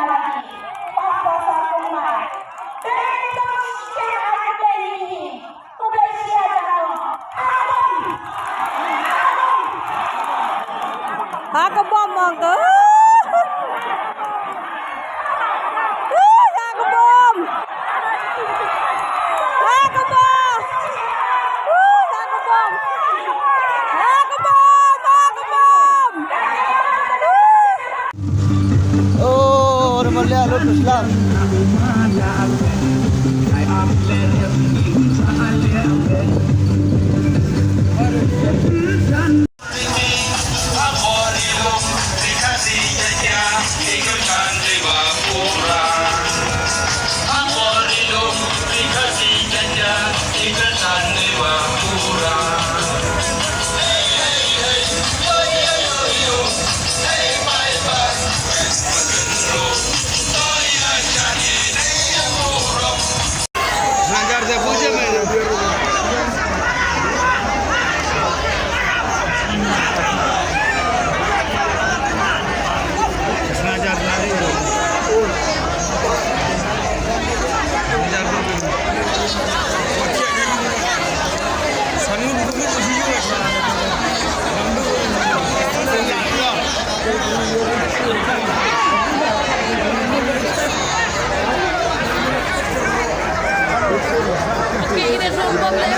lagi. Pasal rumah. Indonesia ada ini. Malaysia jangan. Aku bom ke? Aku bom. Aku bom. Aku bom. Aku bom. Aku bom. Oh, Ramalia Road Islam. Ini semua boleh